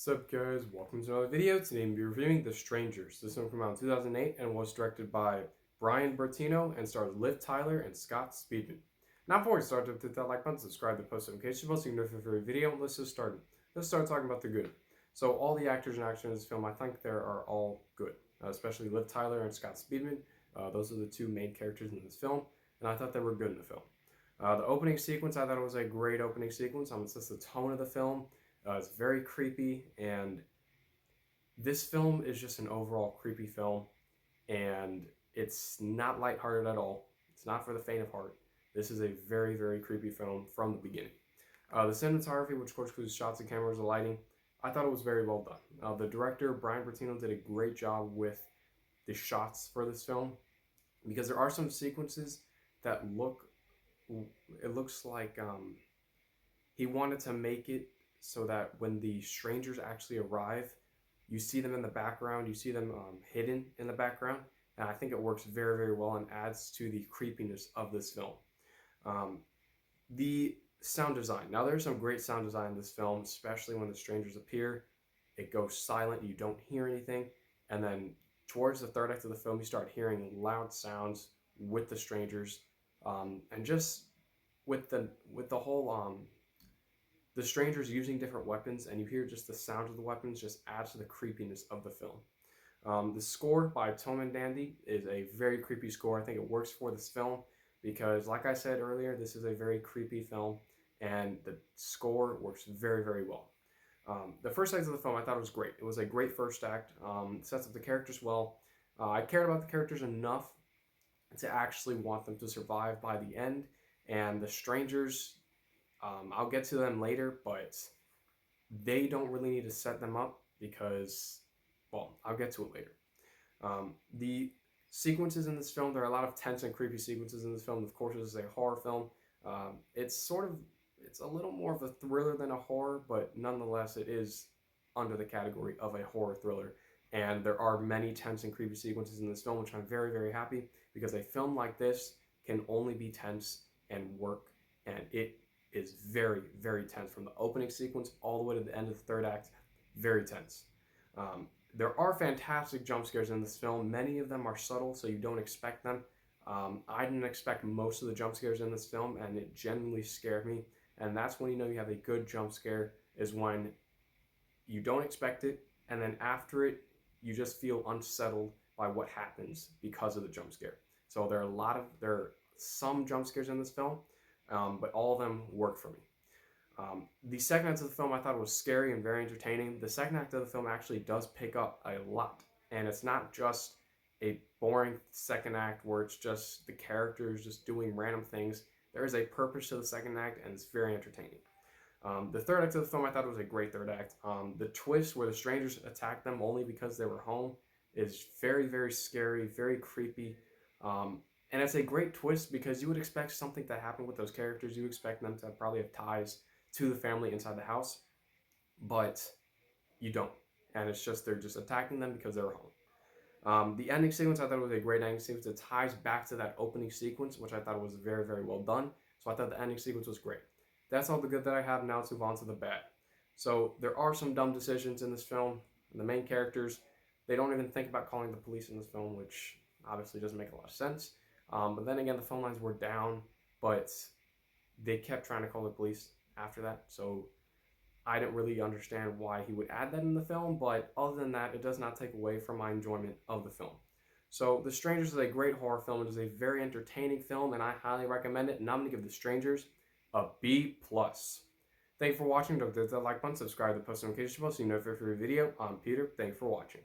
What's up guys, welcome to another video. Today I'm going to be reviewing The Strangers. This one came out in 2008 and was directed by Brian Bertino and stars Liv Tyler and Scott Speedman. Now before we start, don't hit that like button, subscribe to post notification bell so you can know if every video. Let's just start. Let's start talking about the good. So all the actors and actors in this film, I think they are all good, especially Liv Tyler and Scott Speedman. Those are the two main characters in this film, and I thought they were good in the film. The opening sequence, I thought it was a great opening sequence. It's just the tone of the film. It's very creepy, and this film is just an overall creepy film, and it's not lighthearted at all. It's not for the faint of heart. This is a very, very creepy film from the beginning. The cinematography, which of course includes shots of cameras and lighting, I thought it was very well done. The director, Brian Bertino, did a great job with the shots for this film, because there are some sequences that it looks like he wanted to make it so that when the strangers actually arrive, you see them in the background, you see them hidden in the background, and I think it works very, very well and adds to the creepiness of this film. The sound design. Now there's some great sound design in this film, especially when the strangers appear. It goes silent, you don't hear anything, and then towards the third act of the film, you start hearing loud sounds with the strangers, and just with the whole the strangers using different weapons, and you hear just the sound of the weapons just adds to the creepiness of the film. The score by Toman Dandy is a very creepy score. I think it works for this film because, like I said earlier, this is a very creepy film, and the score works very, very well. The first act of the film I thought was great. It was a great first act. Sets up the characters well. I cared about the characters enough to actually want them to survive by the end, and the strangers, I'll get to them later, but they don't really need to set them up because, well, I'll get to it later. The sequences in this film, there are a lot of tense and creepy sequences in this film. Of course, this is a horror film. It's a little more of a thriller than a horror, but nonetheless, it is under the category of a horror thriller. And there are many tense and creepy sequences in this film, which I'm very, very happy, because a film like this can only be tense and work, and it is very, very tense from the opening sequence all the way to the end of the third act. Very tense. There are fantastic jump scares in this film. Many of them are subtle, so you don't expect them. I didn't expect most of the jump scares in this film, and it genuinely scared me. And that's when you know you have a good jump scare, is when you don't expect it, and then after it, you just feel unsettled by what happens because of the jump scare. So there are some jump scares in this film, but all of them work for me. The second act of the film I thought was scary and very entertaining. The second act of the film actually does pick up a lot, and it's not just a boring second act where it's just the characters just doing random things. There is a purpose to the second act, and it's very entertaining. The third act of the film I thought was a great third act. The twist where the strangers attack them only because they were home is very, very scary, very creepy. And it's a great twist because you would expect something to happen with those characters. You expect them to probably have ties to the family inside the house, but you don't. And it's just, they're just attacking them because they're home. The ending sequence, I thought was a great ending sequence. It ties back to that opening sequence, which I thought was very, very well done. So I thought the ending sequence was great. That's all the good that I have. Now let's move on to the bad. So there are some dumb decisions in this film. The main characters, they don't even think about calling the police in this film, which obviously doesn't make a lot of sense. But then again, the phone lines were down, but they kept trying to call the police after that. So I didn't really understand why he would add that in the film, but other than that, it does not take away from my enjoyment of the film. So The Strangers is a great horror film. It is a very entertaining film, and I highly recommend it. And I'm going to give The Strangers a B+. Thank you for watching. Don't forget to like button, subscribe to the post notification bell so you know if every video. I'm Peter. Thank you for watching.